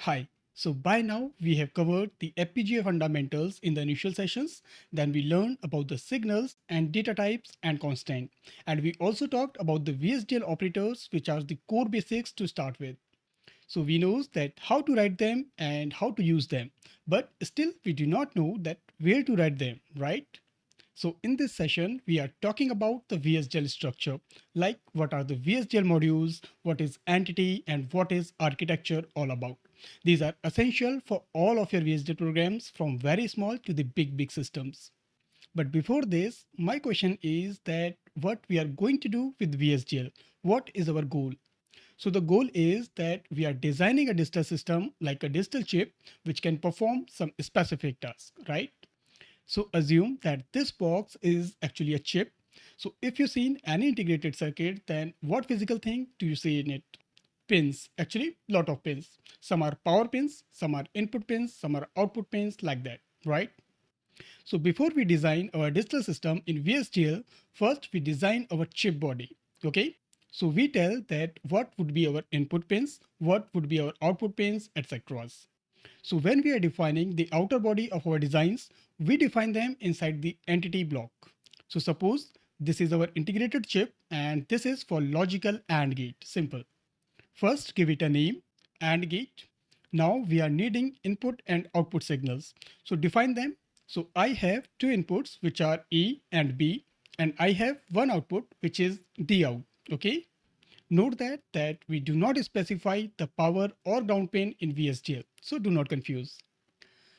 Hi. So by now we have covered the FPGA fundamentals in the initial sessions. Then we learned about the signals and data types and constant. And we also talked about the VHDL operators, which are the core basics to start with. So we know that how to write them and how to use them. But still we do not know that where to write them, right? So in this session, we are talking about the VHDL structure, like what are the VHDL modules, what is entity, and what is architecture all about. These are essential for all of your VHDL programs from very small to the big systems. But before this, my question is that what we are going to do with VHDL? What is our goal? So the goal is that we are designing a digital system like a digital chip which can perform some specific task, right? So assume that this box is actually a chip. So if you see in any integrated circuit, then what physical thing do you see in it? Pins, actually lot of pins. Some are power pins, some are input pins, some are output pins like that, right? So before we design our digital system in VSDL, first we design our chip body, okay? So we tell that what would be our input pins, what would be our output pins, etc. So when we are defining the outer body of our designs, we define them inside the entity block. So suppose this is our integrated chip and this is for logical AND gate. Simple. First give it a name, AND gate. Now we are needing input and output signals. So define them. So I have two inputs which are A and B, and I have one output which is D out. Okay. Note that we do not specify the power or ground pin in VSDL, so do not confuse.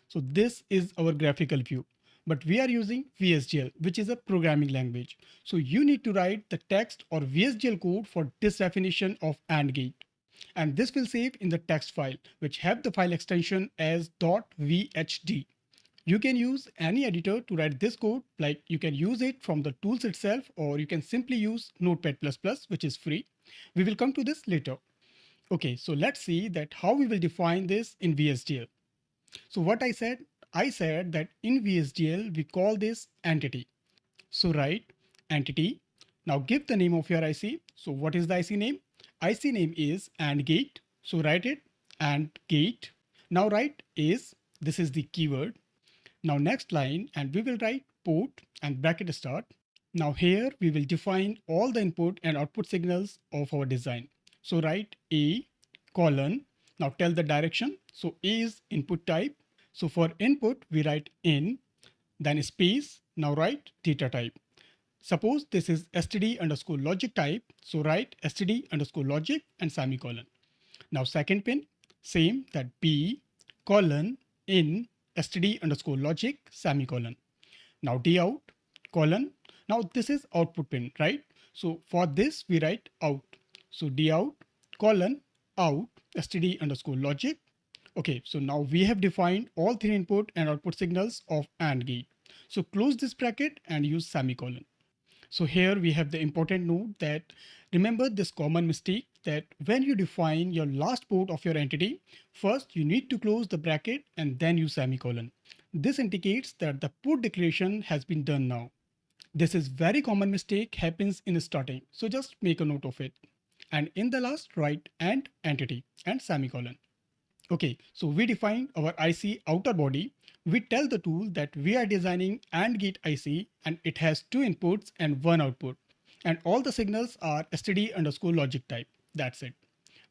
So this is our graphical view, but we are using VSDL, which is a programming language. So you need to write the text or VSDL code for this definition of AND gate. And this will save in the text file, which have the file extension as .vhd. You can use any editor to write this code, like you can use it from the tools itself, or you can simply use Notepad++, which is free. We will come to this later. Okay, so let's see that how we will define this in VSDL. So what I said that in VSDL, we call this entity. So write entity. Now give the name of your IC. So what is the IC name? IC name is AND gate. So write it AND gate. Now write is, this is the keyword. Now next line, and we will write port and bracket start. Now here we will define all the input and output signals of our design. So write A colon. Now tell the direction. So A is input type. So for input we write in, then space. Now write data type. Suppose this is std underscore logic type. So write std underscore logic and semicolon. Now second pin, same, that B colon in std underscore logic semicolon. Now D out colon. Now this is output pin, right? So for this we write out. So D out colon out std underscore logic. Okay, so now we have defined all three input and output signals of AND gate. So close this bracket and use semicolon. So here we have the important note that remember this common mistake that when you define your last port of your entity, first you need to close the bracket and then use semicolon. This indicates that the port declaration has been done now. This is very common mistake happens in starting. So just make a note of it. And in the last write and entity and semicolon. Okay, so we define our IC outer body. We tell the tool that we are designing AND gate IC and it has two inputs and one output. And all the signals are std underscore logic type. That's it.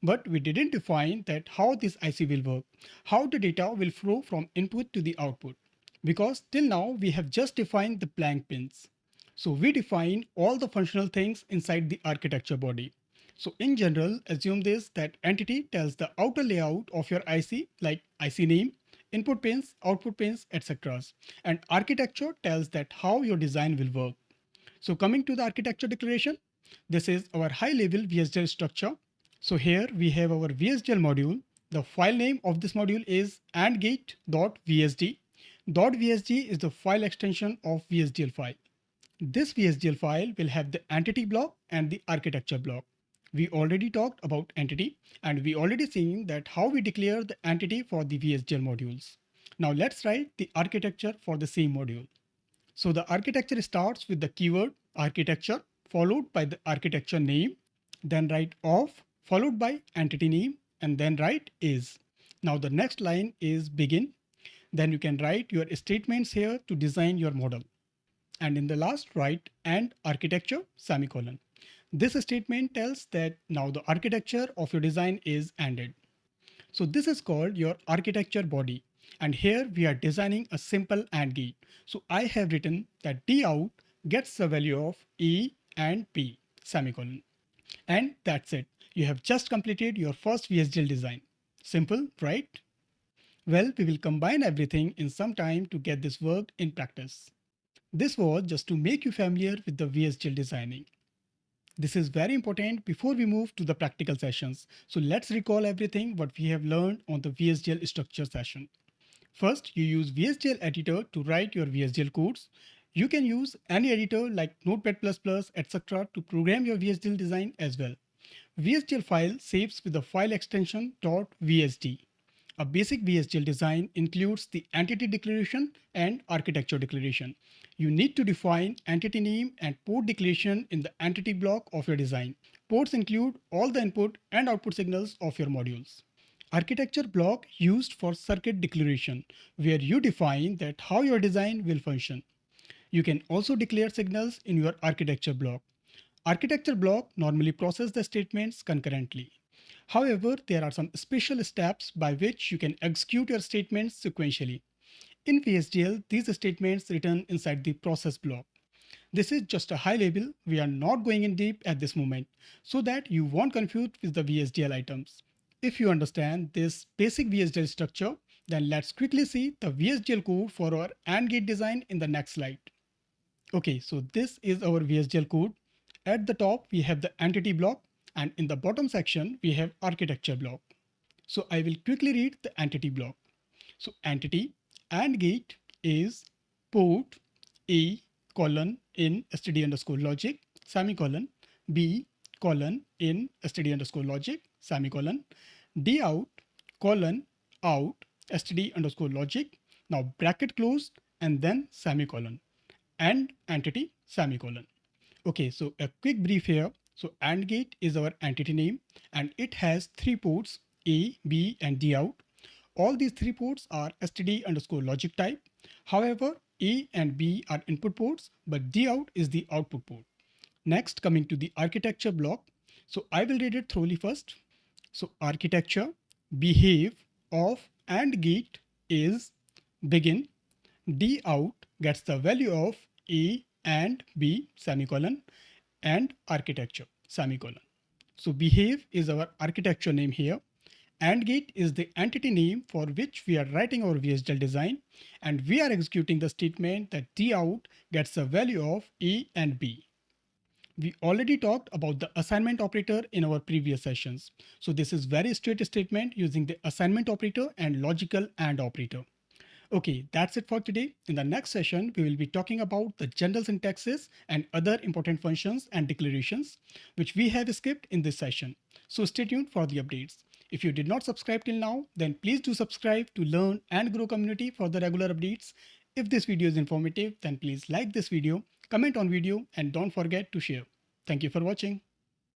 But we didn't define that how this IC will work, how the data will flow from input to the output. Because till now we have just defined the blank pins. So we define all the functional things inside the architecture body. So in general, assume this that entity tells the outer layout of your IC like IC name, input pins, output pins, etc. And architecture tells that how your design will work. So coming to the architecture declaration, this is our high level VHDL structure. So here we have our VHDL module. The file name of this module is andgate.vsd. .vsd is the file extension of VHDL file. This VHDL file will have the entity block and the architecture block. We already talked about entity and we already seen that how we declare the entity for the VHDL modules. Now let's write the architecture for the same module. So the architecture starts with the keyword architecture followed by the architecture name, then write of followed by entity name and then write is. Now the next line is begin. Then you can write your statements here to design your model. And in the last, write and architecture semicolon. This statement tells that now the architecture of your design is ended. So this is called your architecture body. And here we are designing a simple AND gate. So I have written that D out gets the value of E and P semicolon. And that's it. You have just completed your first VHDL design. Simple, right? Well, we will combine everything in some time to get this worked in practice. This was just to make you familiar with the VHDL designing. This is very important before we move to the practical sessions. So let's recall everything what we have learned on the VHDL structure session. First, you use VHDL editor to write your VHDL codes. You can use any editor like Notepad++, etc. to program your VHDL design as well. VHDL file saves with the file extension .vhd. A basic VHDL design includes the entity declaration and architecture declaration. You need to define entity name and port declaration in the entity block of your design. Ports include all the input and output signals of your modules. Architecture block used for circuit declaration, where you define that how your design will function. You can also declare signals in your architecture block. Architecture block normally process the statements concurrently. However, there are some special steps by which you can execute your statements sequentially. In VHDL, these statements return inside the process block. This is just a high level. We are not going in deep at this moment so that you won't confuse with the VHDL items. If you understand this basic VHDL structure, then let's quickly see the VHDL code for our AND gate design in the next slide. Okay, so this is our VHDL code. At the top, we have the entity block, and in the bottom section, we have architecture block. So I will quickly read the entity block. So entity AND gate is port A colon in std underscore logic semicolon B colon in std underscore logic semicolon D out colon out std underscore logic. Now bracket closed and then semicolon and entity semicolon. Okay, so a quick brief here. So AND gate is our entity name and it has three ports A, B and D out. All these three ports are std underscore logic type. However, A and B are input ports, but D out is the output port. Next, coming to the architecture block. So I will read it thoroughly first. So architecture behave of AND gate is begin. D out gets the value of A and B semicolon and architecture semicolon. So behave is our architecture name here. AND gate is the entity name for which we are writing our VHDL design, and we are executing the statement that D out gets the value of A and B. We already talked about the assignment operator in our previous sessions. So this is very straight statement using the assignment operator and logical AND operator. Okay, that's it for today. In the next session, we will be talking about the general syntaxes and other important functions and declarations, which we have skipped in this session. So stay tuned for the updates. If you did not subscribe till now, then please do subscribe to learn and grow community for the regular updates. If this video is informative, then please like this video, comment on video, and don't forget to share. Thank you for watching.